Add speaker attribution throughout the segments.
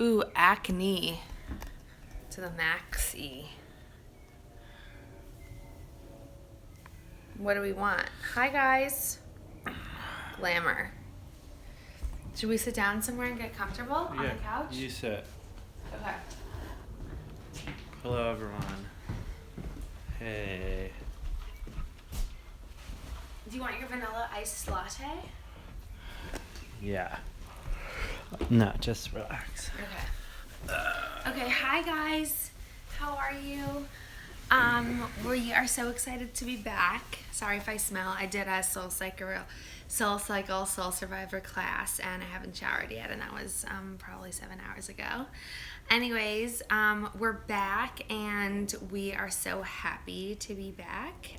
Speaker 1: Ooh, acne to the maxi. What do we want? Hi, guys. Glamour. Should we sit down somewhere and get comfortable on the couch?
Speaker 2: You sit.
Speaker 1: Okay.
Speaker 2: Hello, everyone. Hey.
Speaker 1: Do you want your vanilla iced latte?
Speaker 2: Yeah. No, just relax.
Speaker 1: Okay, hi guys. How are you? We are so excited to be back. Sorry if I smell. I did a Soul Survivor class, and I haven't showered yet, and that was probably 7 hours ago. Anyways, we're back, and we are so happy to be back.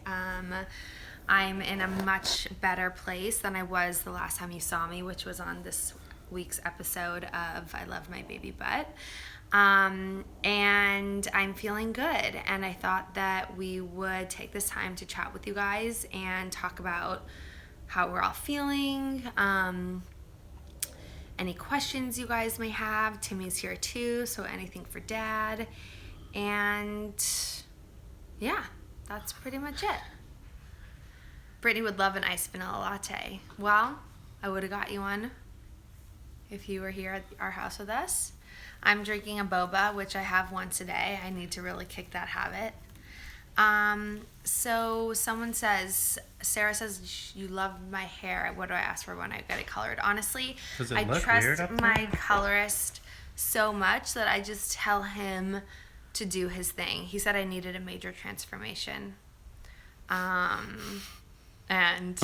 Speaker 1: I'm in a much better place than I was the last time you saw me, which was on this week's episode of I Love My Baby Butt. And I'm feeling good, and I thought that we would take this time to chat with you guys and talk about how we're all feeling, any questions you guys may have. Timmy's here too, so anything for Dad, and yeah, that's pretty much it. Brittany would love an iced vanilla latte. Well, I would have got you one if you were here at our house with us. I'm drinking a boba, which I have once a day. I need to really kick that habit. So someone says, Sarah says, you love my hair. What do I ask for when I get it colored? Honestly, I trust my colorist so much that I just tell him to do his thing. He said I needed a major transformation. And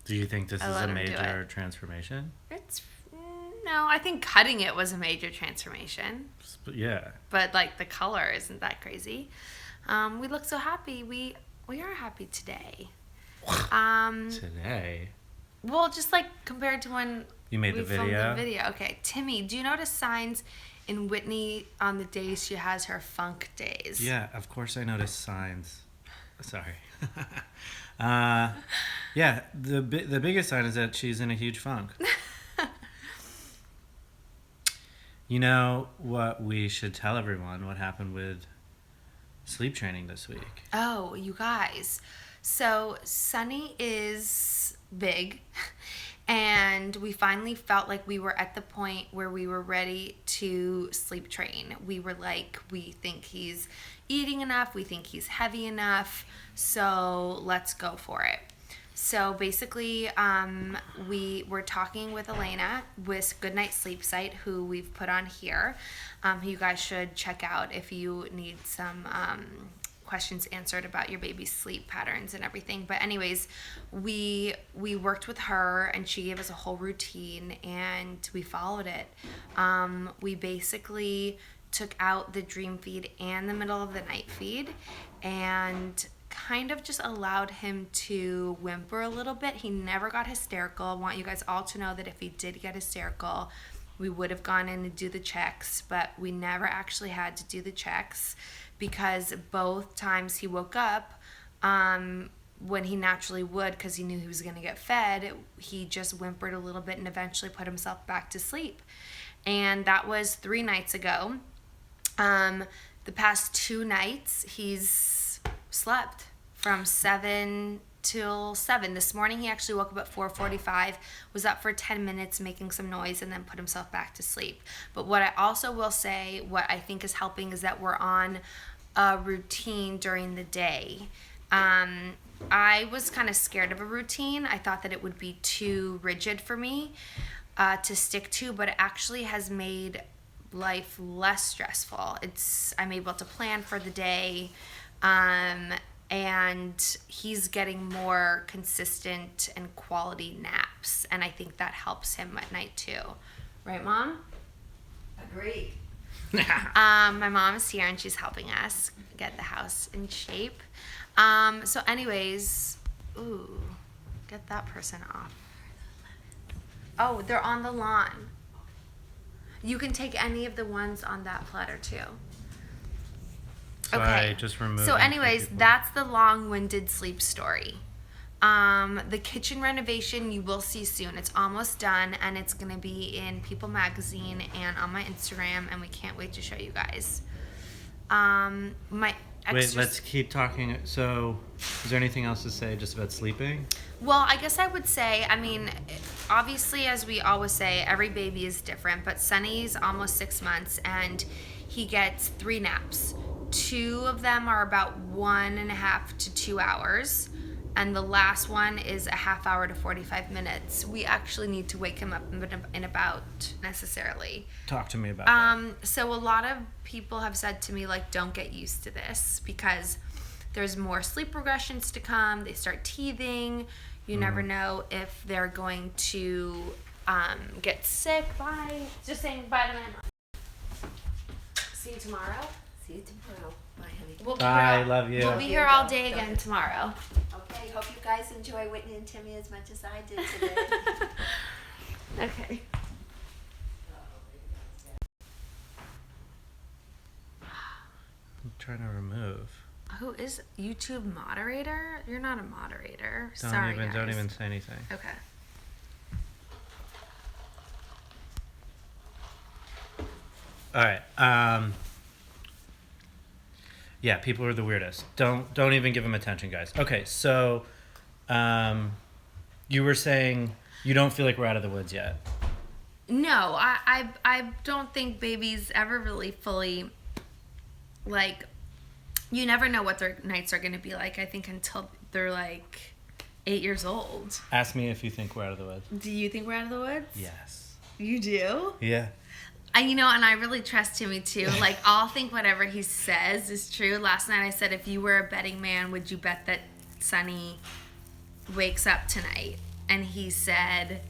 Speaker 2: do you think this is a major transformation?
Speaker 1: No, I think cutting it was a major transformation.
Speaker 2: Yeah.
Speaker 1: But like the color isn't that crazy. We look so happy. We are happy today.
Speaker 2: Today?
Speaker 1: Well, just like compared to when
Speaker 2: you made the video.
Speaker 1: Filmed the video. Okay, Timmy, do you notice signs in Whitney on the days she has her funk days?
Speaker 2: Yeah, of course I notice signs. Sorry. Yeah, the biggest sign is that she's in a huge funk. You know what we should tell everyone? What happened with sleep training this week?
Speaker 1: Oh, you guys. So Sunny is big, and we finally felt like we were at the point where we were ready to sleep train. We were like, we think he's eating enough, we think he's heavy enough, so let's go for it. So basically, we were talking with Elena with Goodnight Sleep Site, who we've put on here, who you guys should check out if you need some questions answered about your baby's sleep patterns and everything. But anyways, we worked with her, and she gave us a whole routine, and we followed it. We basically took out the dream feed and the middle of the night feed, and kind of just allowed him to whimper a little bit. He never got hysterical. I want you guys all to know that if he did get hysterical, we would have gone in and do the checks, but we never actually had to do the checks because both times he woke up, when he naturally would, because he knew he was going to get fed, he just whimpered a little bit and eventually put himself back to sleep. And that was 3 nights ago. The past 2 nights, he's slept from 7 till 7. This morning he actually woke up at 4:45, was up for 10 minutes making some noise, and then put himself back to sleep. But what I also will say, what I think is helping, is that we're on a routine during the day. I was kind of scared of a routine. I thought that it would be too rigid for me to stick to, but it actually has made life less stressful. I'm able to plan for the day. And he's getting more consistent and quality naps, and I think that helps him at night too. Right, Mom?
Speaker 3: Agreed.
Speaker 1: My mom is here, and she's helping us get the house in shape. So anyways, get that person off. Oh, they're on the lawn. You can take any of the ones on that platter too.
Speaker 2: So
Speaker 1: Okay.
Speaker 2: I just removed.
Speaker 1: So anyways, that's the long-winded sleep story. The kitchen renovation you will see soon. It's almost done, and it's gonna be in People Magazine and on my Instagram, and we can't wait to show you guys. My
Speaker 2: Wait, let's keep talking. So, is there anything else to say just about sleeping?
Speaker 1: Well, I guess I would say, I mean, obviously, as we always say, every baby is different, but Sunny's almost 6 months and he gets 3 naps. 2 of them are about 1.5 to 2 hours, and the last one is a half hour to 45 minutes. We actually need to wake him up in about necessarily.
Speaker 2: Talk to me about that.
Speaker 1: So a lot of people have said to me, like, don't get used to this because there's more sleep regressions to come. They start teething. You never know if they're going to get sick. Bye. Just saying bye to my mom. See you tomorrow.
Speaker 3: See you tomorrow. Bye, honey.
Speaker 1: We'll be
Speaker 2: Bye,
Speaker 1: here,
Speaker 2: love you.
Speaker 1: We'll be here all day again tomorrow.
Speaker 3: Okay, hope you guys enjoy Whitney and Timmy as much as I did today.
Speaker 1: Okay.
Speaker 2: I'm trying to remove.
Speaker 1: Who is YouTube moderator? You're not a moderator.
Speaker 2: Don't
Speaker 1: Sorry,
Speaker 2: even,
Speaker 1: guys.
Speaker 2: Don't even say anything.
Speaker 1: Okay.
Speaker 2: All right. Yeah, people are the weirdest. Don't even give them attention, guys. Okay, so you were saying you don't feel like we're out of the woods yet.
Speaker 1: No, I don't think babies ever really fully, like, you never know what their nights are going to be like, I think, until they're like 8 years old.
Speaker 2: Ask me if you think we're out of the woods.
Speaker 1: Do you think we're out of the woods?
Speaker 2: Yes.
Speaker 1: You do?
Speaker 2: Yeah.
Speaker 1: And I really trust Timmy too. Like, I'll think whatever he says is true. Last night I said, if you were a betting man, would you bet that Sunny wakes up tonight? And he said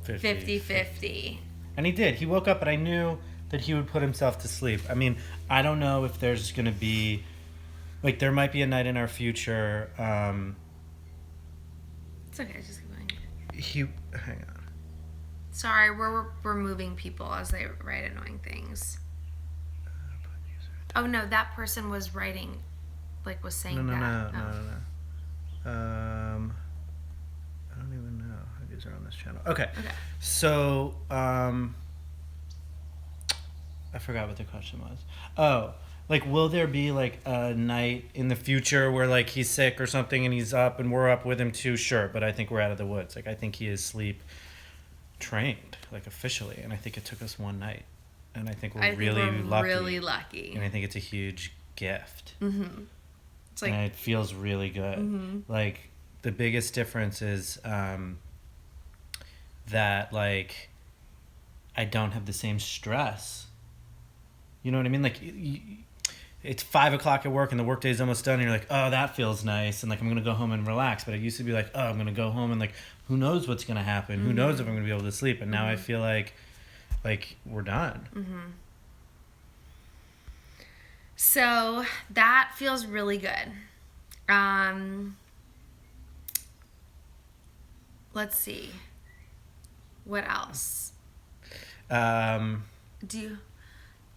Speaker 1: 50-50.
Speaker 2: And he did. He woke up, and I knew that he would put himself to sleep. I mean, I don't know if there's going to be, like, there might be a night in our future.
Speaker 1: It's okay, just keep going.
Speaker 2: Hang on.
Speaker 1: Sorry, we're removing people as they write annoying things. Oh no, that person was writing, like, was saying
Speaker 2: No.
Speaker 1: that.
Speaker 2: I don't even know how these are on this channel. Okay. So, I forgot what the question was. Oh, like, will there be, like, a night in the future where, like, he's sick or something and he's up and we're up with him too? Sure, but I think we're out of the woods. Like, I think he is sleep trained, like, officially, and I think it took us one night, and I think we're really lucky, and I think it's a huge gift. It's like, and it feels really good. Like, the biggest difference is that, like, I don't have the same stress. You know what I mean? Like, it's 5 o'clock at work and the workday's almost done, and you're like, oh, that feels nice, and, like, I'm gonna go home and relax. But it used to be like, oh, I'm gonna go home and, like, who knows what's gonna happen? Who knows if I'm gonna be able to sleep? And now I feel like we're done.
Speaker 1: So that feels really good. Let's see. What else?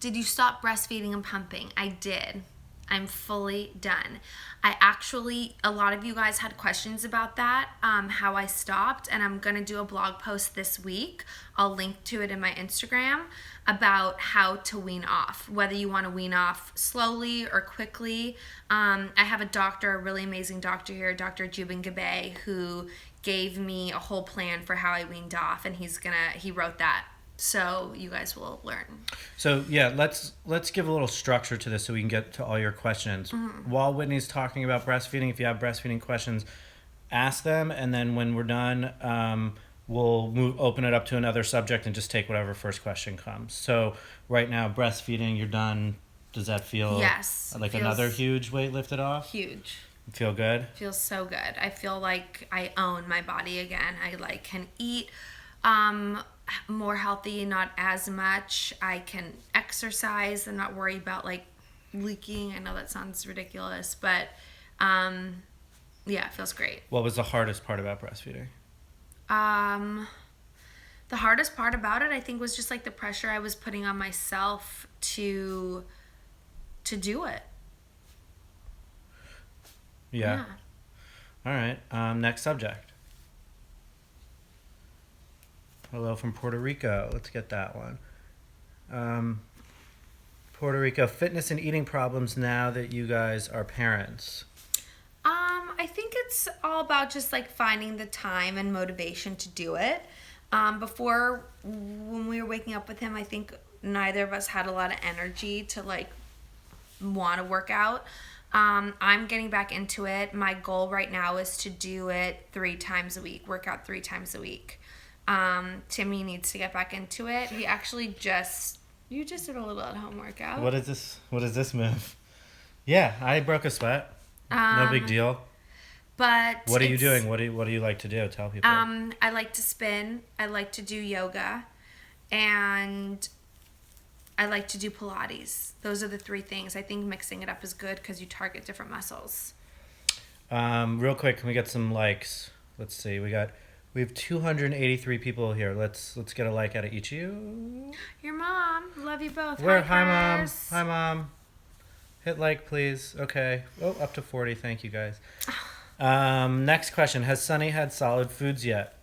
Speaker 1: Did you stop breastfeeding and pumping? I did. I'm fully done. A lot of you guys had questions about that, how I stopped, and I'm gonna do a blog post this week. I'll link to it in my Instagram about how to wean off, whether you wanna wean off slowly or quickly. I have a really amazing doctor here, Dr. Jubin Gabe, who gave me a whole plan for how I weaned off, and he wrote that. So you guys will learn. So
Speaker 2: yeah, let's give a little structure to this so we can get to all your questions. While Whitney's talking about breastfeeding, if you have breastfeeding questions, ask them, and then when we're done, we'll open it up to another subject and just take whatever first question comes. So right now, breastfeeding, you're done. Does that feel like another huge weight lifted off?
Speaker 1: Huge.
Speaker 2: Feel good?
Speaker 1: Feels so good. I feel like I own my body again. I can eat more healthy, not as much. I can exercise and not worry about, like, leaking. I know that sounds ridiculous, but yeah, it feels great.
Speaker 2: What was the hardest part about breastfeeding?
Speaker 1: The hardest part about it, I think, was just, like, the pressure I was putting on myself to do it.
Speaker 2: Yeah. All right. Next subject. Hello from Puerto Rico. Let's get that one. Puerto Rico, fitness and eating problems now that you guys are parents.
Speaker 1: I think it's all about just like finding the time and motivation to do it. Before, when we were waking up with him, I think neither of us had a lot of energy to like want to work out. I'm getting back into it. My goal right now is to do it 3 times a week, work out 3 times a week. Timmy needs to get back into it. He actually you just did a little at-home workout.
Speaker 2: What is this? What is this move? Yeah, I broke a sweat. No big deal.
Speaker 1: But
Speaker 2: What are you doing? What do you like to do? Tell people.
Speaker 1: I like to spin. I like to do yoga, and I like to do Pilates. Those are the 3 things. I think mixing it up is good because you target different muscles.
Speaker 2: Real quick, can we get some likes? Let's see. We have 283 people here. Let's get a like out of each of you.
Speaker 1: Your mom. Love you both.
Speaker 2: Hi, Mom.
Speaker 1: Hypers.
Speaker 2: Hi, Mom. Hit like, please. Okay. Oh, up to 40. Thank you, guys. Next question. Has Sonny had solid foods yet?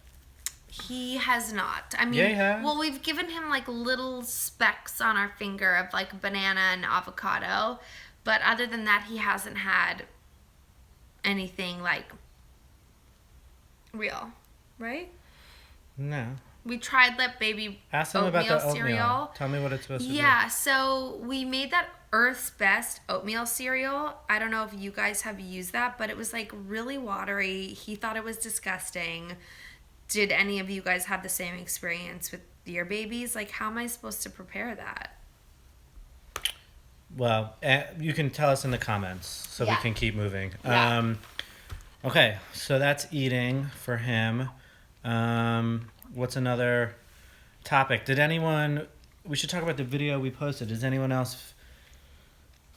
Speaker 1: He has not. I mean,
Speaker 2: Yeah, he has.
Speaker 1: well, we've given him like little specks on our finger of like banana and avocado, but other than that, he hasn't had anything like real, right?
Speaker 2: No.
Speaker 1: We tried that baby
Speaker 2: Ask them about the oatmeal. Tell me what it's supposed to be.
Speaker 1: Yeah, so we made that Earth's Best oatmeal cereal. I don't know if you guys have used that, but it was like really watery. He thought it was disgusting. Did any of you guys have the same experience with your babies? Like, how am I supposed to prepare that?
Speaker 2: Well, you can tell us in the comments so we
Speaker 1: Yeah.
Speaker 2: can keep moving.
Speaker 1: Yeah.
Speaker 2: Okay, so that's eating for him. What's another topic? We should talk about the video we posted. Does anyone else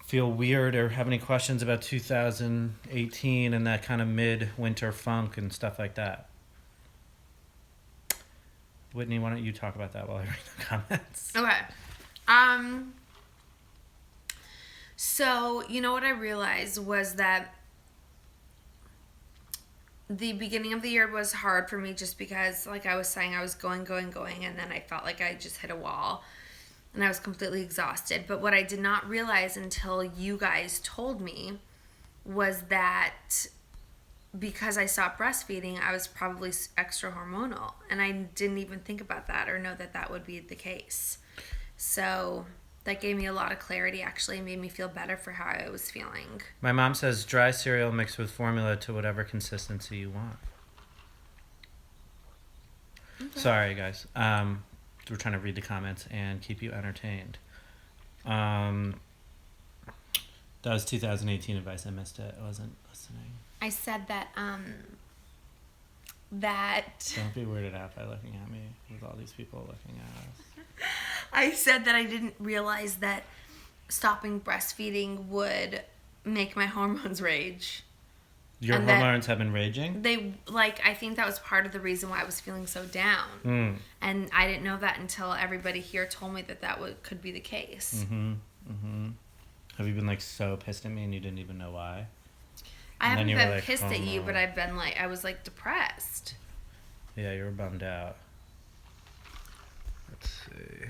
Speaker 2: feel weird or have any questions about 2018 and that kind of mid-winter funk and stuff like that? Whitney, why don't you talk about that while I read the comments?
Speaker 1: Okay. So, you know what I realized was that the beginning of the year was hard for me just because, like I was saying, I was going, and then I felt like I just hit a wall and I was completely exhausted. But what I did not realize until you guys told me was that because I stopped breastfeeding, I was probably extra hormonal, and I didn't even think about that or know that that would be the case. So that gave me a lot of clarity, actually made me feel better for how I was feeling.
Speaker 2: My mom says dry cereal mixed with formula to whatever consistency you want. Okay. Sorry, guys. We're trying to read the comments and keep you entertained. That was 2018 advice. I missed it. I wasn't listening.
Speaker 1: I said that,
Speaker 2: Don't be weirded out by looking at me with all these people looking at us.
Speaker 1: I said that I didn't realize that stopping breastfeeding would make my hormones rage.
Speaker 2: Your
Speaker 1: And
Speaker 2: hormones have been raging?
Speaker 1: I think that was part of the reason why I was feeling so down. And I didn't know that until everybody here told me that could be the case.
Speaker 2: Have you been like so pissed at me and you didn't even know why?
Speaker 1: I haven't been
Speaker 2: like,
Speaker 1: pissed
Speaker 2: oh,
Speaker 1: at you,
Speaker 2: no.
Speaker 1: but I was like depressed.
Speaker 2: Yeah, you were bummed out. Let's see.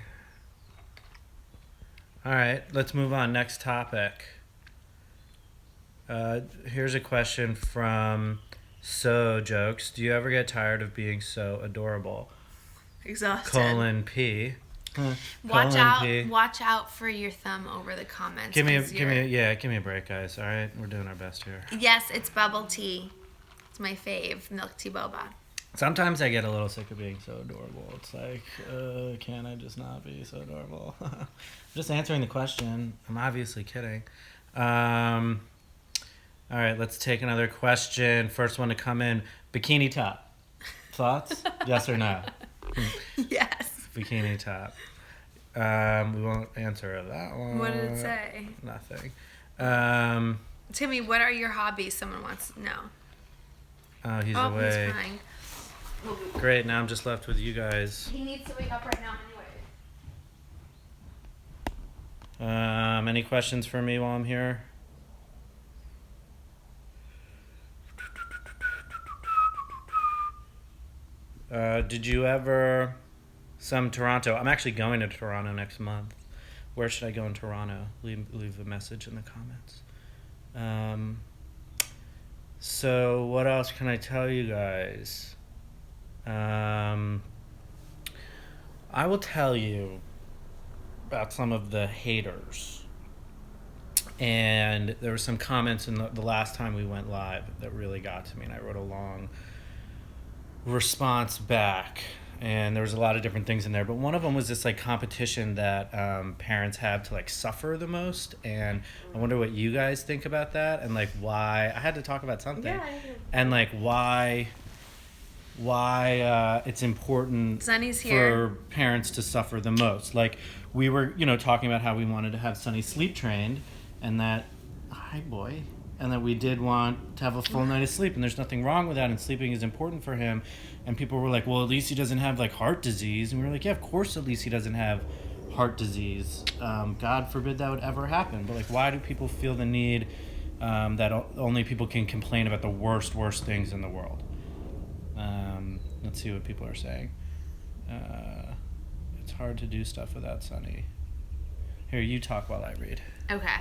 Speaker 2: All right, let's move on. Next topic. Here's a question from So Jokes. Do you ever get tired of being so adorable?
Speaker 1: Exhausted.
Speaker 2: P.
Speaker 1: Watch
Speaker 2: P.
Speaker 1: out for your thumb over the comments.
Speaker 2: Give me a break, guys. All right, we're doing our best here.
Speaker 1: Yes, it's bubble tea. It's my fave, milk tea boba.
Speaker 2: Sometimes I get a little sick of being so adorable. It's like, can I just not be so adorable? Just answering the question. I'm obviously kidding. All right, let's take another question. First one to come in. Bikini top. Thoughts? Yes or no?
Speaker 1: Yes.
Speaker 2: Bikini top. We won't answer that one.
Speaker 1: What did it say?
Speaker 2: Nothing.
Speaker 1: Timmy, what are your hobbies? Someone wants to know.
Speaker 2: Oh, he's away.
Speaker 1: He's crying.
Speaker 2: Great, now I'm just left with you guys.
Speaker 1: He needs to wake up right now anyway.
Speaker 2: Any questions for me while I'm here? Did you ever some Toronto? I'm actually going to Toronto next month. Where should I go in Toronto? Leave a message in the comments. So what else can I tell you guys? I will tell you about some of the haters. And there were some comments in the last time we went live that really got to me, and I wrote a long response back. And there was a lot of different things in there, but one of them was this like competition that parents have to like suffer the most. And I wonder what you guys think about that, and like why I had to talk about something, and like why it's important
Speaker 1: Sunny's
Speaker 2: for
Speaker 1: here.
Speaker 2: parents to suffer the most. Like we were, talking about how we wanted to have Sunny sleep trained, and that, hi boy, and that we did want to have a full night of sleep, and there's nothing wrong with that, and sleeping is important for him. And people were like, well, at least he doesn't have like heart disease, and we were like, yeah, of course, at least he doesn't have heart disease. God forbid that would ever happen. But like, why do people feel the need that only people can complain about the worst things in the world? Let's see what people are saying. It's hard to do stuff without Sunny. Here, you talk while I read.
Speaker 1: Okay.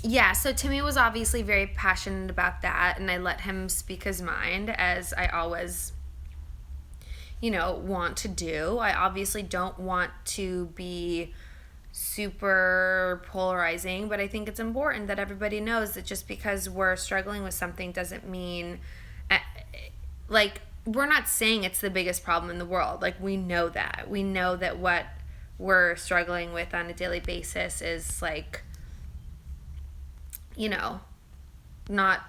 Speaker 1: Yeah, so Timmy was obviously very passionate about that, and I let him speak his mind, as I always, want to do. I obviously don't want to be super polarizing, but I think it's important that everybody knows that just because we're struggling with something doesn't mean, like, we're not saying it's the biggest problem in the world. Like, we know that. We know that what we're struggling with on a daily basis is, like, not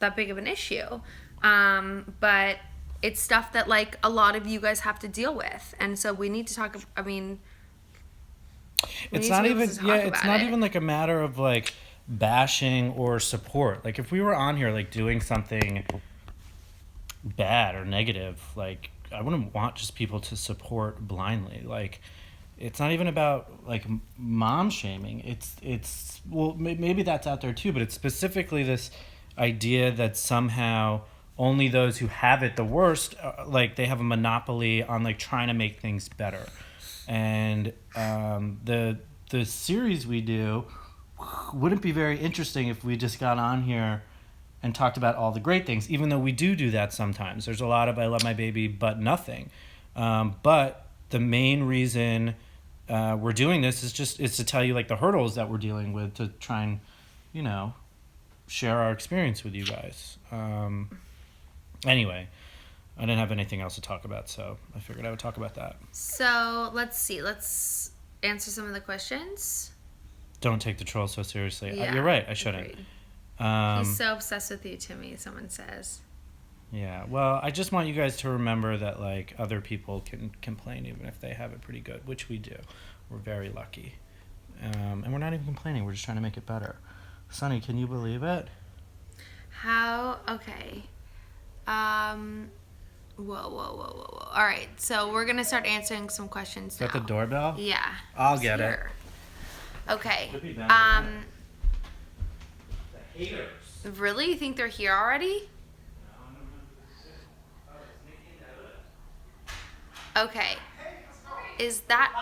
Speaker 1: that big of an issue. But it's stuff that, like, a lot of you guys have to deal with. And so we need to talk,
Speaker 2: it's not even like a matter of like bashing or support. Like if we were on here like doing something bad or negative, like I wouldn't want just people to support blindly. Like it's not even about like mom shaming. It's well, maybe that's out there too, but it's specifically this idea that somehow only those who have it the worst, like they have a monopoly on like trying to make things better. And the series we do wouldn't be very interesting if we just got on here and talked about all the great things, even though we do that sometimes. There's a lot of I love my baby, but nothing. But the main reason we're doing this is to tell you like the hurdles that we're dealing with, to try and, share our experience with you guys. Anyway, I didn't have anything else to talk about, so I figured I would talk about that.
Speaker 1: So let's see. Let's answer some of the questions.
Speaker 2: Don't take the troll so seriously.
Speaker 1: Yeah,
Speaker 2: you're right. I shouldn't.
Speaker 1: He's so obsessed with you, Timmy, someone says.
Speaker 2: Yeah. Well, I just want you guys to remember that like other people can complain even if they have it pretty good, which we do. We're very lucky. And we're not even complaining. We're just trying to make it better. Sunny, can you believe it?
Speaker 1: How? Okay. Whoa. All right, so we're going to start answering some questions now.
Speaker 2: Is that the doorbell?
Speaker 1: Yeah.
Speaker 2: I'll get it.
Speaker 1: Okay.
Speaker 2: The haters.
Speaker 1: Really? You think they're here already? Okay. Is that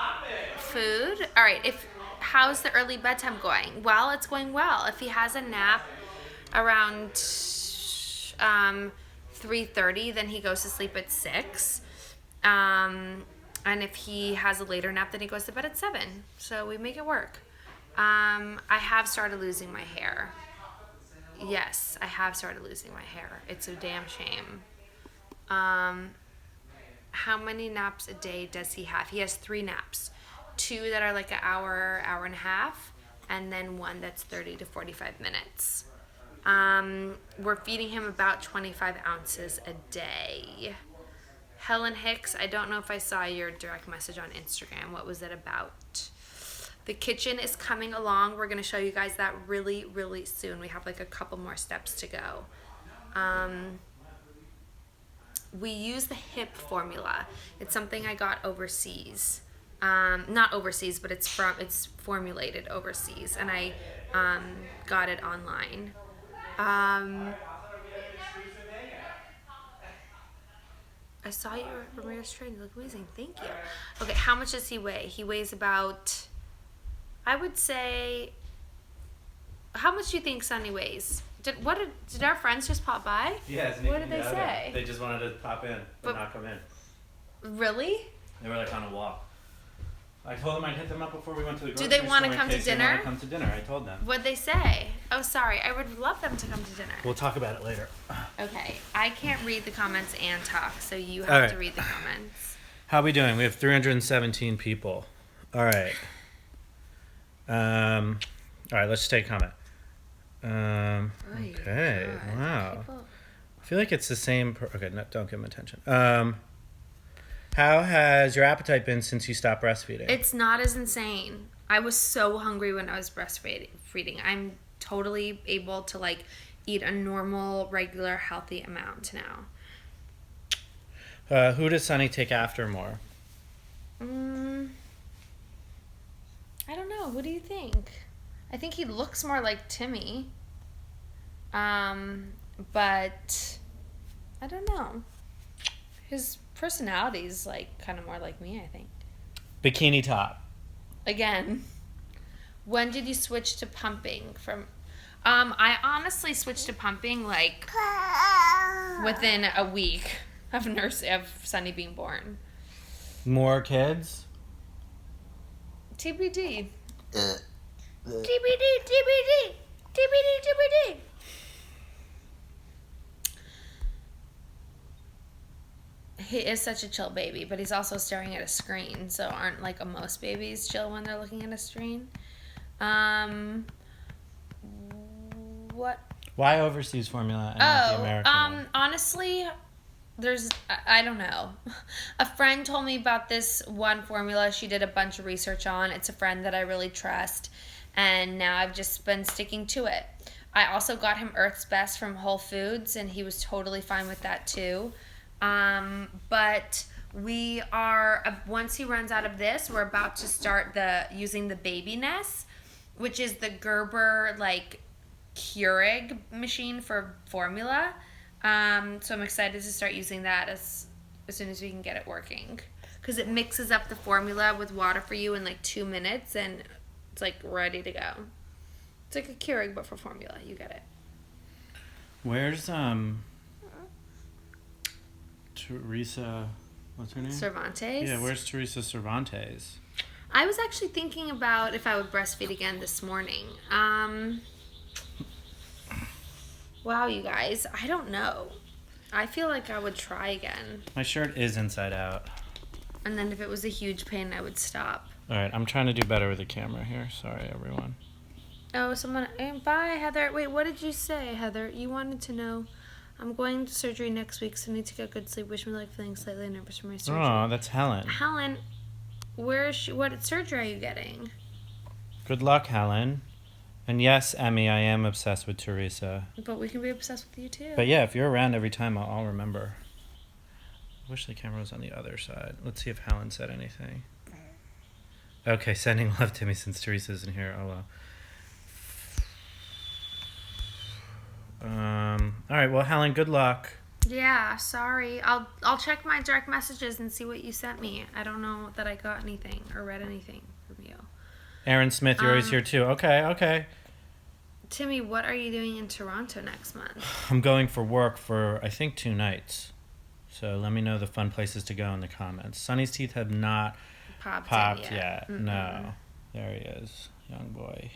Speaker 1: food? All right. How's the early bedtime going? Well, it's going well. If he has a nap around 3:30, then he goes to sleep at 6. And if he has a later nap, then he goes to bed at 7. So we make it work. I have started losing my hair. Yes, I have started losing my hair. It's a damn shame. How many naps a day does he have? He has 3 naps. 2 that are like an hour and a half, and then 1 that's 30 to 45 minutes. We're feeding him about 25 ounces a day. Helen Hicks, I don't know if I saw your direct message on Instagram. What was it about? The kitchen is coming along. We're going to show you guys that really, really soon. We have like a couple more steps to go. We use the HIP formula. It's something I got overseas. Not overseas, but it's formulated overseas, and I got it online. I saw you at Ramirez Train. You look amazing. Thank you. Okay, how much does he weigh? He weighs about, I would say, how much do you think Sunny weighs? Did our friends just pop by?
Speaker 2: Yeah,
Speaker 1: What did they say?
Speaker 2: They just wanted to pop in, but not come in.
Speaker 1: Really?
Speaker 2: They were like on a walk. I told them I'd hit them up before we went to the grocery
Speaker 1: Do they
Speaker 2: store.
Speaker 1: want to come to
Speaker 2: They
Speaker 1: dinner?
Speaker 2: want to come to dinner. I told them.
Speaker 1: What'd they say? Oh, sorry. I would love them to come to dinner.
Speaker 2: We'll talk about it later.
Speaker 1: Okay. I can't read the comments and talk, so you
Speaker 2: All
Speaker 1: have
Speaker 2: right.
Speaker 1: to read the comments.
Speaker 2: How we doing? We have 317 people. All right. All right, let's take a comment. Okay.
Speaker 1: God,
Speaker 2: Wow.
Speaker 1: people-
Speaker 2: I feel like it's the same. Okay, no, don't give them attention. How has your appetite been since you stopped breastfeeding?
Speaker 1: It's not as insane. I was so hungry when I was breastfeeding. I'm totally able to like eat a normal, regular, healthy amount now.
Speaker 2: Who does Sunny take after more?
Speaker 1: I don't know. What do you think? I think he looks more like Timmy. But I don't know. His personality is like kind of more like me, I think.
Speaker 2: Bikini top.
Speaker 1: Again, when did you switch to pumping from? I honestly switched to pumping like within a week of Sunny being born.
Speaker 2: More kids?
Speaker 1: TBD. TBD, TBD, TBD, TBD. He is such a chill baby, but he's also staring at a screen. So aren't like most babies chill when they're looking at a screen? What?
Speaker 2: Why overseas formula and not the American one?
Speaker 1: Honestly, I don't know. A friend told me about this one formula she did a bunch of research on. It's a friend that I really trust, and now I've just been sticking to it. I also got him Earth's Best from Whole Foods, and he was totally fine with that too. But we are, once he runs out of this, we're about to start using the Baby Nest, which is the Gerber like Keurig machine for formula. So I'm excited to start using that as soon as we can get it working, because it mixes up the formula with water for you in like 2 minutes, and it's like ready to go. It's like a Keurig but for formula. You get it.
Speaker 2: Where's Teresa? What's her name?
Speaker 1: Cervantes.
Speaker 2: Yeah, where's Teresa Cervantes?
Speaker 1: I was actually thinking about if I would breastfeed again this morning. Wow, you guys, I don't know. I feel like I would try again.
Speaker 2: My shirt is inside out.
Speaker 1: And then if it was a huge pain, I would stop.
Speaker 2: All right, I'm trying to do better with the camera here. Sorry, everyone.
Speaker 1: Oh, someone... Bye, Heather. Wait, what did you say, Heather? You wanted to know... I'm going to surgery next week, so I need to get good sleep. Wish me luck, feeling slightly nervous for my surgery.
Speaker 2: Oh, that's Helen.
Speaker 1: Helen, where is she? What surgery are you getting?
Speaker 2: Good luck, Helen. And yes, Emmy, I am obsessed with Teresa.
Speaker 1: But we can be obsessed with you, too.
Speaker 2: But yeah, if you're around every time, I'll remember. I wish the camera was on the other side. Let's see if Helen said anything. Okay, sending love to me since Teresa isn't here. Oh, well. All right, well, Helen, good luck.
Speaker 1: Yeah, sorry. I'll check my direct messages and see what you sent me. I don't know that I got anything or read anything from you.
Speaker 2: Aaron Smith, you're always here too. Okay.
Speaker 1: Timmy, what are you doing in Toronto next month?
Speaker 2: I'm going for work for, I think, 2 nights. So let me know the fun places to go in the comments. Sonny's teeth have not popped yet.
Speaker 1: Mm-mm.
Speaker 2: No. There he is, young boy.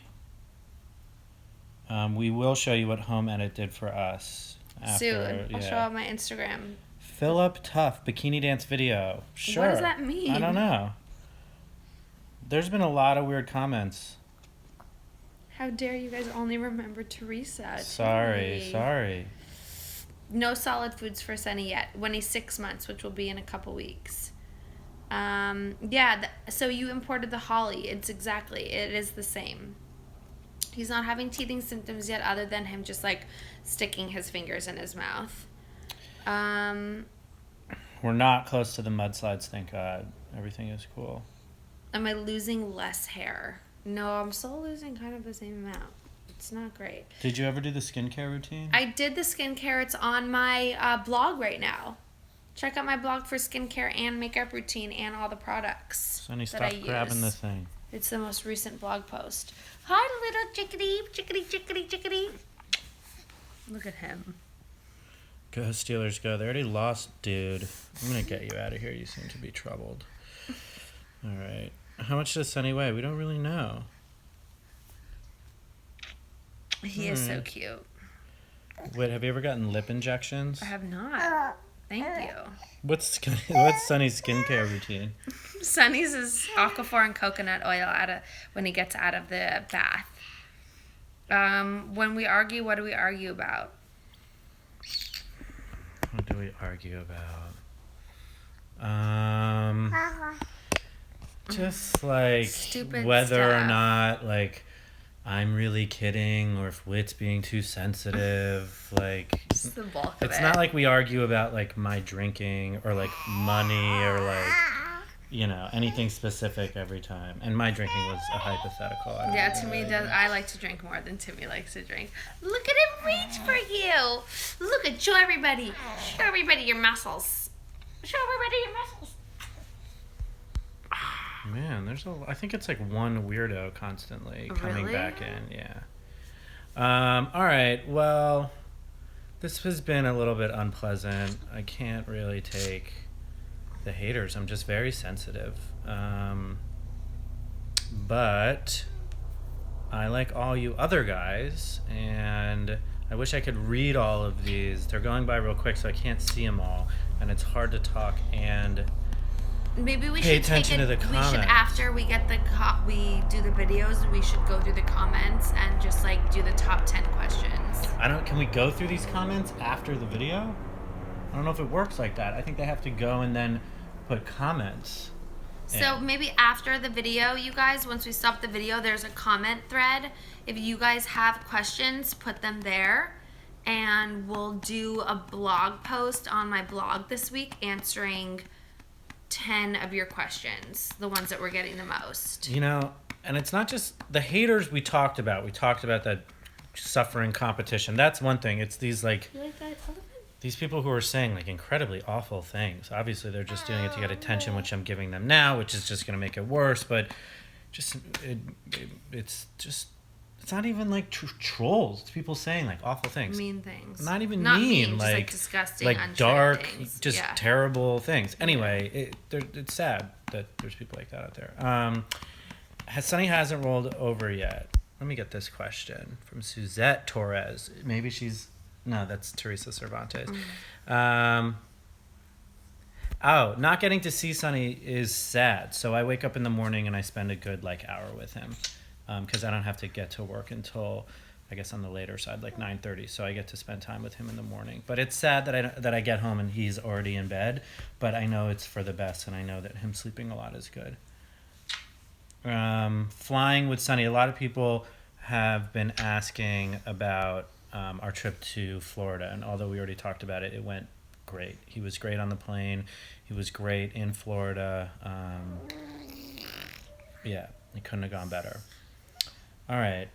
Speaker 2: We will show you what Home Edit did for us.
Speaker 1: Soon. I'll show on my Instagram.
Speaker 2: Philip Tuff bikini dance video. Sure.
Speaker 1: What does that mean?
Speaker 2: I don't know. There's been a lot of weird comments.
Speaker 1: How dare you guys only remember Teresa?
Speaker 2: Sorry.
Speaker 1: No solid foods for Sunny yet. When he's 6 months, which will be in a couple weeks. So you imported the Holly. It is the same. He's not having teething symptoms yet, other than him just like sticking his fingers in his mouth.
Speaker 2: We're not close to the mudslides, thank God. Everything is cool.
Speaker 1: Am I losing less hair? No, I'm still losing kind of the same amount. It's not great.
Speaker 2: Did you ever do the skincare routine?
Speaker 1: I did the skincare. It's on my blog right now. Check out my blog for skincare and makeup routine and all the products
Speaker 2: Sonny,
Speaker 1: that I
Speaker 2: stop
Speaker 1: use.
Speaker 2: grabbing the thing.
Speaker 1: It's the most recent blog post. Hi, little chickadee, chickadee, chickadee, chickadee. Look at him.
Speaker 2: Go Steelers, go. They already lost, dude. I'm going to get you out of here. You seem to be troubled. All right. How much does Sonny weigh? We don't really know.
Speaker 1: He is so cute.
Speaker 2: Wait, have you ever gotten lip injections?
Speaker 1: I have not. Thank you.
Speaker 2: What's Sonny's skincare routine?
Speaker 1: Sonny's is aquaphor and coconut oil when he gets out of the bath. When we argue, what do we argue about?
Speaker 2: What do we argue about? Just like
Speaker 1: Stupid
Speaker 2: whether or
Speaker 1: stuff.
Speaker 2: not like I'm really kidding or if Whit's being too sensitive. Like
Speaker 1: Just the bulk of
Speaker 2: it's
Speaker 1: it.
Speaker 2: not like we argue about like my drinking or like money or like anything specific every time. And my drinking was a hypothetical. I don't
Speaker 1: Yeah,
Speaker 2: even
Speaker 1: Timmy
Speaker 2: really
Speaker 1: does.
Speaker 2: know.
Speaker 1: I like to drink more than Timmy likes to drink. Look at him reach for you. Look at show everybody your muscles. Show everybody your muscles.
Speaker 2: Man, I think it's like one weirdo constantly coming
Speaker 1: Really?
Speaker 2: back in. Yeah. All right. Well, this has been a little bit unpleasant. I can't really take the haters. I'm just very sensitive. But I like all you other guys, and I wish I could read all of these. They're going by real quick, so I can't see them all, and it's hard to talk and
Speaker 1: Maybe we
Speaker 2: pay
Speaker 1: should
Speaker 2: attention to the
Speaker 1: We should
Speaker 2: comments.
Speaker 1: after we get we do the videos. We should go through the comments and just like do the top 10 questions.
Speaker 2: Can we go through these comments after the video? I don't know if it works like that. I think they have to go and then put comments.
Speaker 1: So
Speaker 2: in.
Speaker 1: maybe after the video, you guys, once we stop the video, there's a comment thread. If you guys have questions, put them there. And we'll do a blog post on my blog this week answering 10 of your questions, the ones that we're getting the most.
Speaker 2: And it's not just the haters we talked about. We talked about that suffering competition. That's one thing. It's these like
Speaker 1: You like that elephant?
Speaker 2: these people who are saying like incredibly awful things. Obviously, they're just doing it to get attention, which I'm giving them now, which is just going to make it worse. But it's not even like trolls. It's people saying like awful things.
Speaker 1: Mean things.
Speaker 2: Not even
Speaker 1: Not
Speaker 2: mean,
Speaker 1: just
Speaker 2: like
Speaker 1: like disgusting,
Speaker 2: like
Speaker 1: untrue
Speaker 2: dark,
Speaker 1: things.
Speaker 2: just
Speaker 1: Yeah.
Speaker 2: terrible things. Anyway, it's sad that there's people like that out there. Sunny hasn't rolled over yet. Let me get this question from Suzette Torres. Maybe that's Teresa Cervantes. Not getting to see Sunny is sad. So I wake up in the morning and I spend a good hour with him. Because I don't have to get to work until, I guess, on the later side, like 9:30. So I get to spend time with him in the morning. But it's sad that I get home and he's already in bed. But I know it's for the best, and I know that him sleeping a lot is good. Flying with Sunny. A lot of people have been asking about our trip to Florida. And although we already talked about it, it went great. He was great on the plane. He was great in Florida. Yeah, it couldn't have gone better. All right.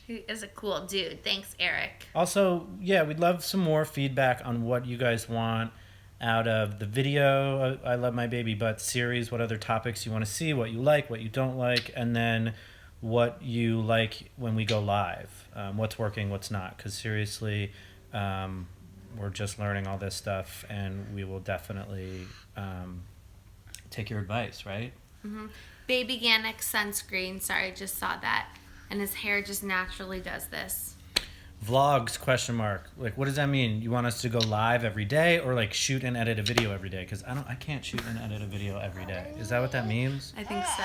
Speaker 1: He is a cool dude. Thanks, Eric.
Speaker 2: Also, yeah, we'd love some more feedback on what you guys want out of the video I Love My Baby Butt series, what other topics you want to see, what you like, what you don't like, and then what you like when we go live, what's working, what's not. Because seriously, we're just learning all this stuff, and we will definitely take your advice, right?
Speaker 1: Mm-hmm. Baby Gannick sunscreen. Sorry, just saw that. And his hair just naturally does this.
Speaker 2: Vlogs, ? Like, what does that mean? You want us to go live every day or like shoot and edit a video every day? Because I can't shoot and edit a video every day. Is that what that means?
Speaker 1: I think so.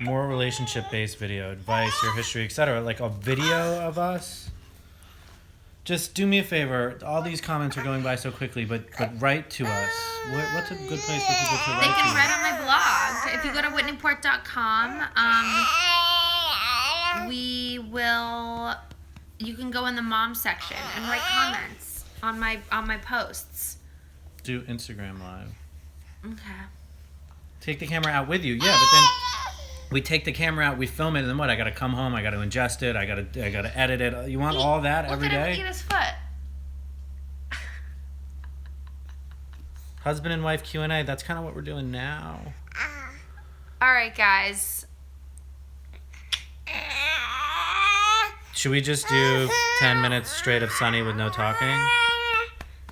Speaker 2: More relationship-based video, advice, your history, etc. Like a video of us. Just do me a favor. All these comments are going by so quickly, but write to us. What's a good place for people to write
Speaker 1: They
Speaker 2: to?
Speaker 1: can write on my blog. If you go to whitneyport.com, you can go in the mom section and write comments on my posts.
Speaker 2: Do Instagram Live.
Speaker 1: Okay.
Speaker 2: Take the camera out with you. Yeah, but then we take the camera out, we film it, and then what? I gotta come home, I gotta ingest it, I gotta edit it. You want all that every
Speaker 1: Look at
Speaker 2: day?
Speaker 1: him eat his foot.
Speaker 2: Husband and wife Q&A. That's kind of what we're doing now.
Speaker 1: All right, guys.
Speaker 2: Should we just do 10 minutes straight of Sunny with no talking?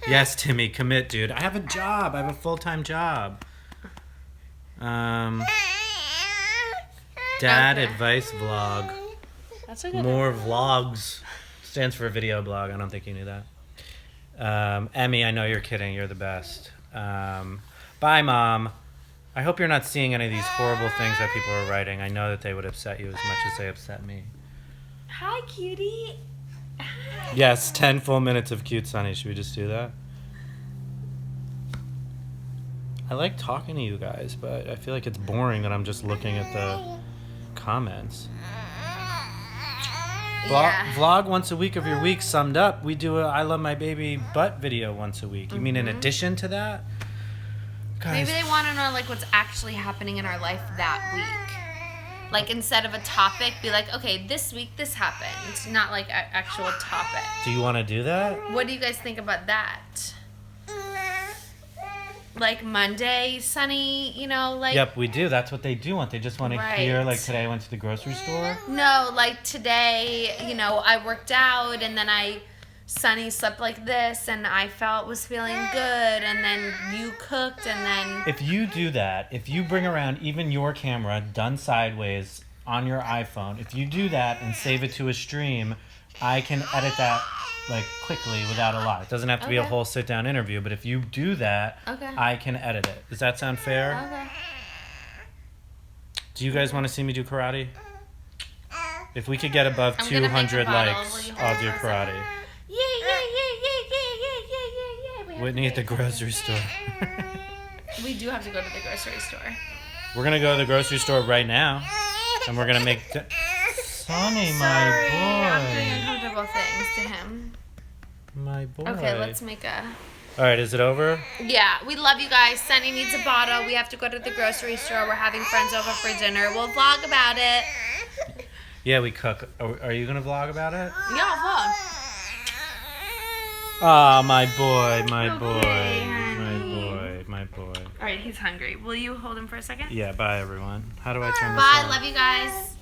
Speaker 2: Yes, Timmy, commit, dude. I have a job. I have a full-time job. Dad
Speaker 1: Okay.
Speaker 2: advice vlog.
Speaker 4: That's a good
Speaker 2: More vlogs. Stands for video blog. I don't think you knew that. Emmy, I know you're kidding. You're the best. Bye, Mom. I hope you're not seeing any of these horrible things that people are writing. I know that they would upset you as much as they upset me.
Speaker 1: Hi, cutie.
Speaker 2: Yes, 10 full minutes of cute Sunny. Should we just do that? I like talking to you guys, but I feel like it's boring that I'm just looking at the comments.
Speaker 1: Yeah.
Speaker 2: Vlog once a week of your week summed up. We do a I love my baby butt video once a week. You mean in addition to that? Guys,
Speaker 1: Maybe they want to know like what's actually happening in our life that week. Like instead of a topic, be like, okay, this week this happened, not like actual topic.
Speaker 2: do you want to do that?
Speaker 1: What do you guys think about that? Like Monday, Sunny, you know, like
Speaker 2: Yep, we do. That's what they do want. They just want to hear,
Speaker 1: Right.
Speaker 2: like, today I went to the grocery store.
Speaker 1: no, like today, you know, I worked out and then Sunny slept like this and I was feeling good and then you cooked and then
Speaker 2: If you do that, if you bring around even your camera done sideways on your iPhone, if you do that and save it to a stream, I can edit that, like, quickly without a lot. It doesn't have to be a
Speaker 1: Okay.
Speaker 2: whole sit-down interview, but if you do that,
Speaker 1: Okay.
Speaker 2: I can edit it. Does that sound fair?
Speaker 1: Okay.
Speaker 2: Do you guys want to see me do karate? If we could get above
Speaker 1: I'm gonna make a
Speaker 2: 200
Speaker 1: bottle. Will
Speaker 2: likes,
Speaker 1: you hold
Speaker 2: I'll
Speaker 1: it
Speaker 2: do
Speaker 1: for a second?
Speaker 2: karate.
Speaker 1: Yeah.
Speaker 2: Whitney at the grocery store.
Speaker 1: We do have to go to the grocery store.
Speaker 2: We're going to go to the grocery store right now, and we're going to make... Sonny,
Speaker 1: Sorry, I'm doing
Speaker 2: my
Speaker 1: uncomfortable things to him.
Speaker 2: boy. My boy.
Speaker 1: Okay, let's make a...
Speaker 2: All right, is it over?
Speaker 1: Yeah, we love you guys. Sunny needs a bottle. We have to go to the grocery store. We're having friends over for dinner. We'll vlog about it.
Speaker 2: Yeah, we cook. Are you going to vlog about it?
Speaker 1: Yeah, vlog.
Speaker 2: Ah, my boy, my
Speaker 1: Okay,
Speaker 2: boy,
Speaker 1: honey.
Speaker 2: my boy.
Speaker 1: All right, he's hungry. Will you hold him for a second?
Speaker 2: Yeah, bye, everyone. How do I turn this
Speaker 1: Bye,
Speaker 2: off?
Speaker 1: love you guys.